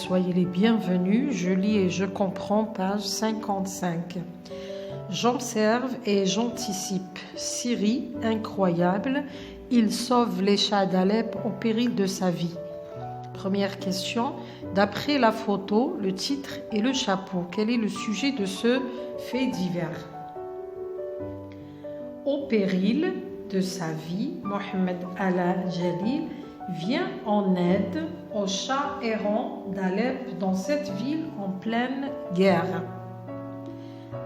soyez les bienvenus. Je lis et je comprends, page 55. J'observe et j'anticipe. Syrie, incroyable, il sauve les chats d'Alep au péril de sa vie. Première question, d'après la photo, le titre et le chapeau, quel est le sujet de ce fait divers? Au péril de sa vie, Mohamed Ala Jalil vient en aide aux chats errants d'Alep dans cette ville en pleine guerre.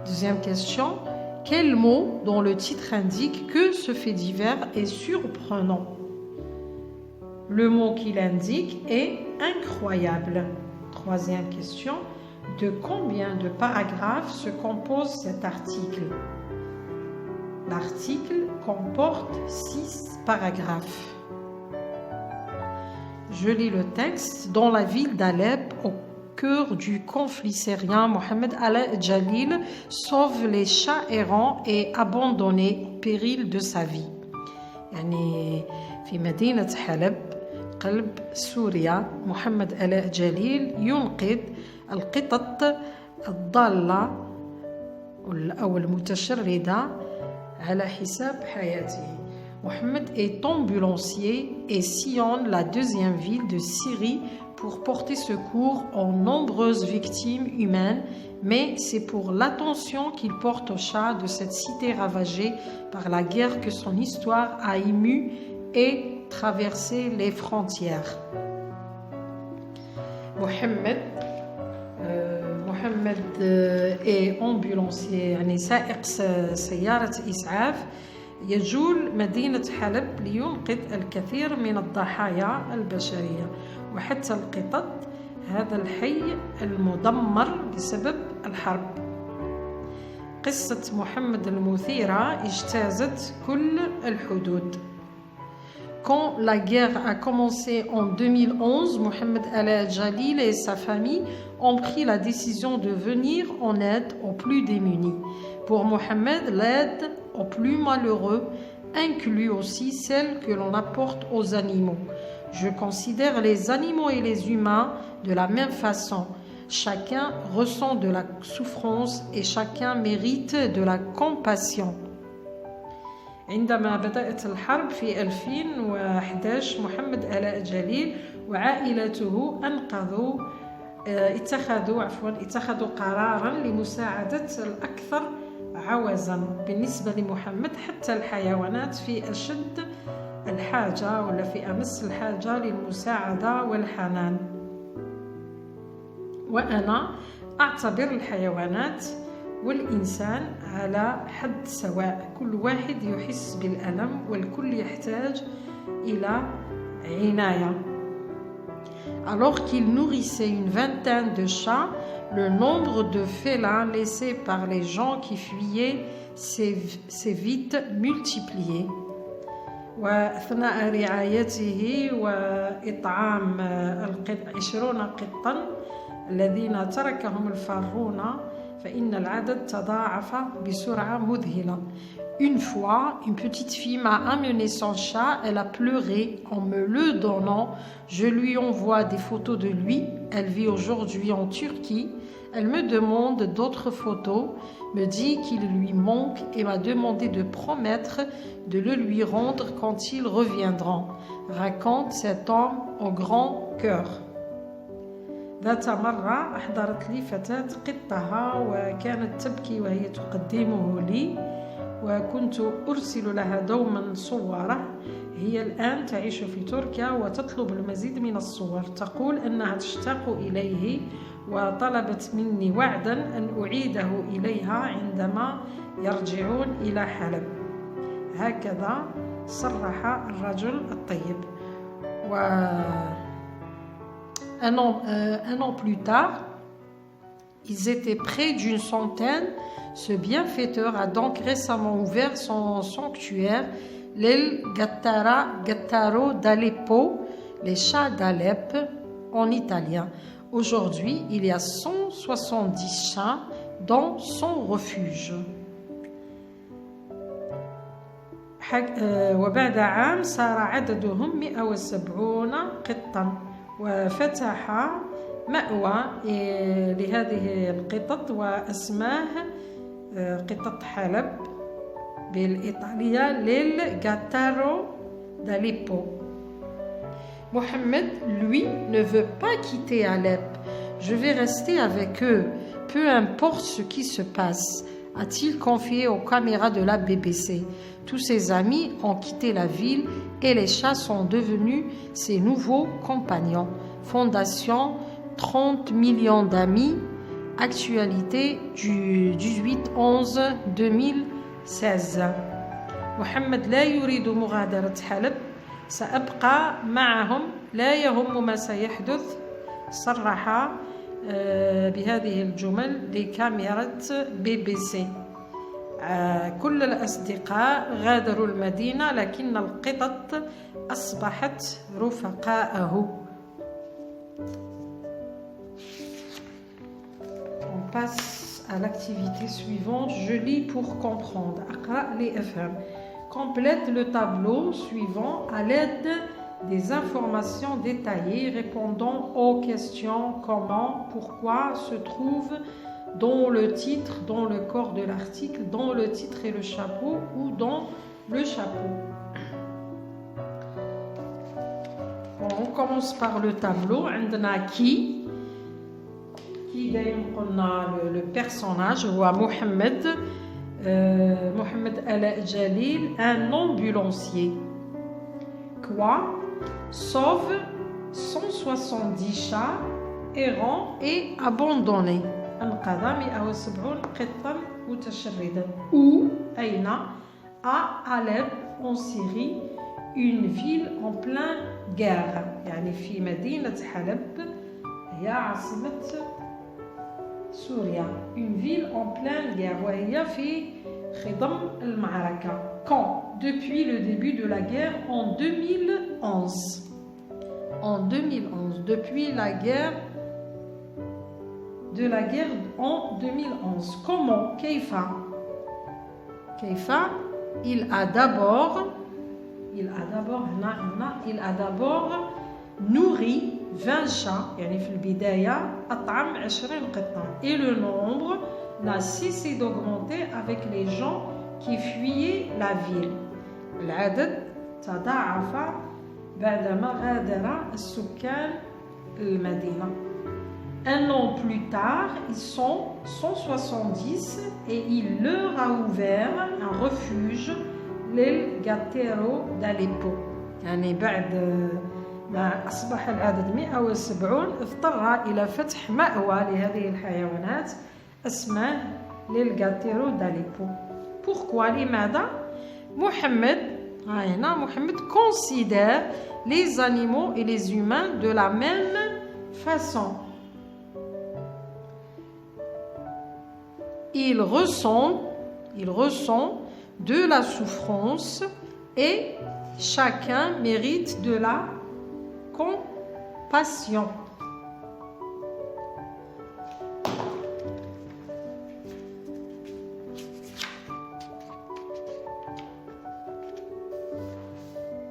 Deuxième question, quel mot dont le titre indique que ce fait divers est surprenant? Le mot qu'il indique est incroyable. Troisième question, de combien de paragraphes se compose cet article? L'article comporte 6 paragraphes. Je lis le texte. Dans la ville d'Alep, au cœur du conflit syrien, Mohamed Ala Jalil sauve les chats errants et abandonnés au péril de sa vie. يعني في مدينة حلب قلب سوريا محمد آلاء جليل ينقذ القطط الضالة أو المتشردة على حساب حياته. Mohamed est ambulancier et sillonne la deuxième ville de Syrie pour porter secours aux nombreuses victimes humaines, mais c'est pour l'attention qu'il porte aux chats de cette cité ravagée par la guerre que son histoire a ému et traversé les frontières. Mohamed est ambulancier, يعني سائق سيارة إسعاف يجول مدينة حلب لينقذ الكثير من الضحايا البشرية وحتى القطط هذا الحي المدمر بسبب الحرب. قصة محمد المثيرة اجتازت كل الحدود. Quand la guerre a commencé en 2011, Mohamed Ala Jalil et sa famille ont pris la décision de venir en aide aux plus démunis. Pour Mohamed, l'aide aux plus malheureux inclut aussi celle que l'on apporte aux animaux. Je considère les animaux et les humains de la même façon. Chacun ressent de la souffrance et chacun mérite de la compassion. عندما بدأت الحرب في 2011 محمد آلاء جليل وعائلته اتخذوا قرارا لمساعدة الأكثر عوزا. بالنسبة لمحمد حتى الحيوانات في أشد الحاجة ولا في أمس الحاجة للمساعدة والحنان. وأنا أعتبر الحيوانات والإنسان على حد سواء، كل واحد يحس بالألم والكل يحتاج إلى عناية. Alors qu'il nourrissait une vingtaine de chats, le nombre de félins laissés par les gens qui fuyaient s'est vite multiplié. وأثناء رعايته وإطعام 20 قطا الذين تركهم الفارون فإن العدد تضاعف بسرعة مذهلة. Une fois, une petite fille m'a amené son chat, elle a pleuré en me le donnant. Je lui envoie des photos de lui. Elle vit aujourd'hui en Turquie. Elle me demande d'autres photos, me dit qu'il lui manque et m'a demandé de promettre de le lui rendre quand ils reviendront. Raconte cet homme au grand cœur. ذات مرة أحضرت لي فتاة قطها وكانت تبكي وهي تقدمه لي وكنت أرسل لها دوما صوره. هي الآن تعيش في تركيا وتطلب المزيد من الصور. تقول أنها تشتاق إليه وطلبت مني وعدا أن أعيده إليها عندما يرجعون إلى حلب. هكذا صرح الرجل الطيب. Un an plus tard, ils étaient près d'une centaine. Ce bienfaiteur a donc récemment ouvert son sanctuaire, l'El Gattaro d'Aleppo, les chats d'Alep en italien. Aujourd'hui, il y a 170 chats dans son refuge. وبعد عام صار عددهم 170 قطا وفتح مأوى لهذه القطط واسماه قطط حلب بالإيطالية للغاتارو d'Aleppo. Mohamed, lui, ne veut pas quitter Alep. Je vais rester avec eux, peu importe ce qui se passe, a-t-il confié aux caméras de la BBC. Tous ses amis ont quitté la ville et les chats sont devenus ses nouveaux compagnons. Fondation 30 millions d'amis. Actualité du 18/11/2016. محمد لا يريد مغادرة حلب. سأبقى معهم لا يهم ما سيحدث. صرح بهذه الجمل لكاميرا BBC. كل الأصدقاء غادروا المدينة لكن القطط أصبحت رفقاءه. On passe à l'activité suivante. Je lis pour comprendre. أقرأ لأفهم. Complète le tableau suivant à l'aide des informations détaillées répondant aux questions comment, pourquoi se trouve dans le titre, dans le corps de l'article, dans le titre et le chapeau ou dans le chapeau. Bon, on commence par le tableau. عندنا qui دايما قلنا le personnage هو محمد. Mohamed Ala Jalil, un ambulancier. Quoi? Sauve 170 chats errants et abandonnés. أنقذ 170 قطا متشردا. Où? أين? À Alep, en Syrie, une ville en pleine guerre. يعني في مدينة حلب هي عاصمة سوريا. Une ville en pleine guerre. وهي في خضم المعركة. Quand? Depuis le début de la guerre en 2011. En 2011. Depuis la guerre en 2011. Comment? كيف? Il a d'abord nourri 20 chats. يعني في البداية أطعم 20 قطة. Et le nombre n'a cessé d'augmenter avec les gens qui fuyaient la ville. العدد تضاعف بعدما غادر السكان المدينة. Un an plus tard, ils sont 170 et il leur a ouvert un refuge, للغاتيرو d'Aleppo. يعني بعد ما أصبح العدد 170 اضطر إلى فتح مأوى لهذه الحيوانات اسمه للغاتيرو d'Aleppo. Pourquoi? لماذا؟ Mohamed considère les animaux et les humains de la même façon. Il ressent de la souffrance et chacun mérite de la compassion.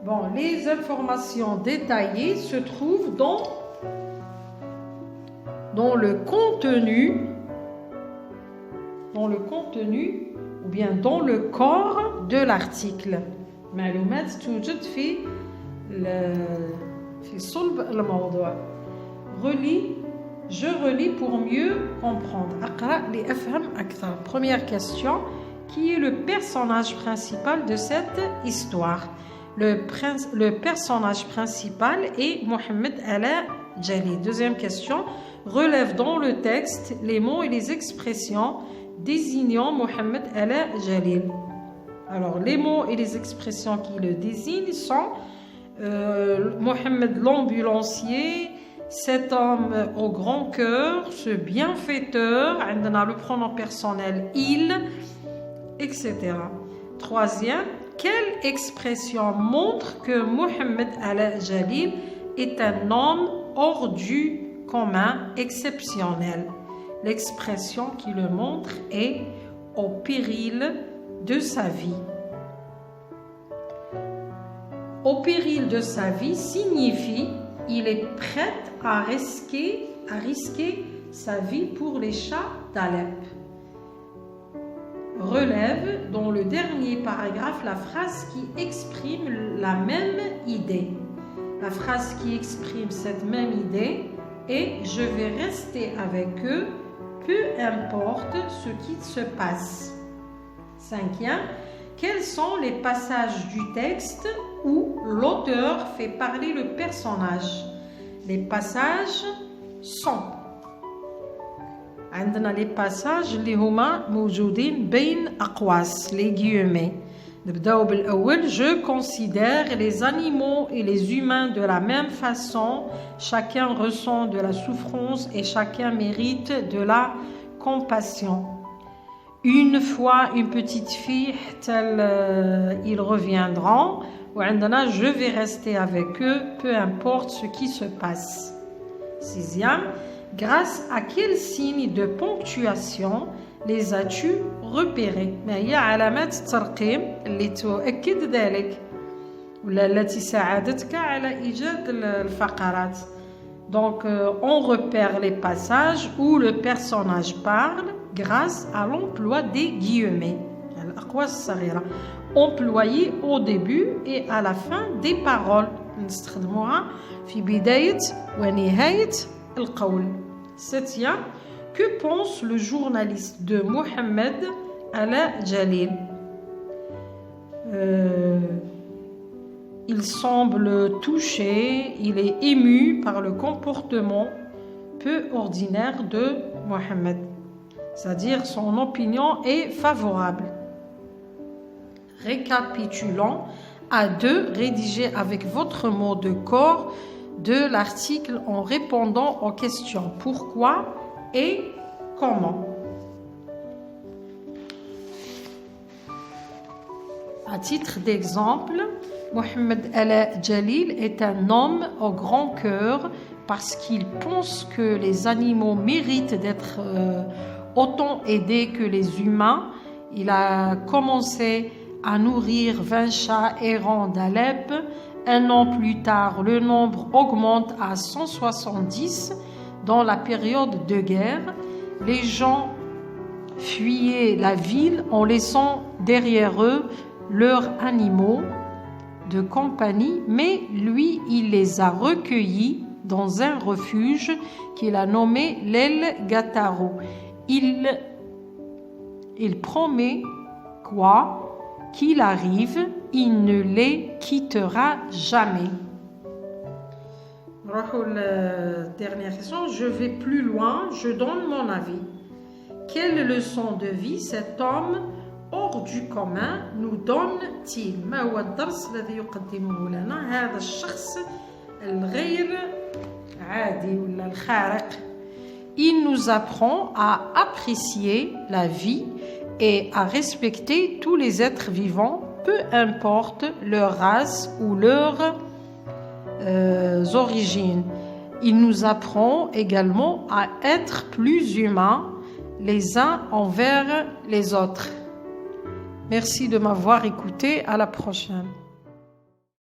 Bon, les informations détaillées se trouvent dans le contenu ou bien dans le corps de l'article. معلومات توجد في صلب الموضوع. Je relis pour mieux comprendre. أقرأ لأفهم أكثر. Première question. Qui est le personnage principal de cette histoire? Le personnage principal est Mohamed Ala Jalil. Deuxième question. Relève dans le texte les mots et les expressions désignant Mohamed Ala Jalil. Alors, les mots et les expressions qui le désignent sont Mohamed l'ambulancier, cet homme au grand cœur, ce bienfaiteur, on a le pronom personnel il, etc. Troisième, quelle expression montre que Mohamed Ala Jalil est un homme hors du commun, exceptionnel? L'expression qui le montre est au péril de sa vie. Au péril de sa vie signifie il est prêt à a risqué sa vie pour les chats d'Alep. Relève dans le dernier paragraphe la phrase qui exprime la même idée. La phrase qui exprime cette même idée est « Je vais rester avec eux, peu importe ce qui se passe ». 5e, quels sont les passages du texte où l'auteur fait parler le personnage? Les passages sont عندنا les passages اللي هما موجودين بين أقواس les guillemets. نبداو بالأول. Je considère les animaux et les humains de la même façon. Chacun ressent de la souffrance et chacun mérite de la compassion. Une fois une petite fille, ils reviendront. وعندنا je vais rester avec eux, peu importe ce qui se passe. 6e, grâce à quel signe de ponctuation les as-tu repérés؟ ما هي علامات الترقيم اللي تؤكد ذلك ولا التي ساعدتك على إيجاد الفقرات؟ Donc on repère les passages où le personnage parle grâce à l'emploi des guillemets. الأقواس الصغيرة employées au début et à la fin des paroles. نستخدموها في بداية ونهاية القول. 7e, que pense le journaliste de Mohamed Ala Jalil? Il semble touché, il est ému par le comportement peu ordinaire de Mohamed. C'est-à-dire son opinion est favorable. Récapitulons. À 2, rédigez avec votre mot de corps de l'article en répondant aux questions pourquoi et comment. À titre d'exemple, Mohamed Ala Jalil est un homme au grand cœur parce qu'il pense que les animaux méritent d'être autant aidés que les humains. Il a commencé à nourrir 20 chats errants d'Alep. Un an plus tard, le nombre augmente à 170. Dans la période de guerre, les gens fuyaient la ville en laissant derrière eux leurs animaux de compagnie, mais lui, il les a recueillis dans un refuge qu'il a nommé l'El Gataro. Il promet quoi qu'il arrive, il ne les quittera jamais. Dernière question. Je vais plus loin, je donne mon avis. Quelle leçon de vie cet homme hors du commun nous donne-t-il? ما هو الدرس الذي يقدمه لنا هذا الشخص الغير عادي ولا الخارق? Il nous apprend à apprécier la vie et à respecter tous les êtres vivants, peu importe leur race ou leurs origines. Il nous apprend également à être plus humains les uns envers les autres. Merci de m'avoir écouté. À la prochaine.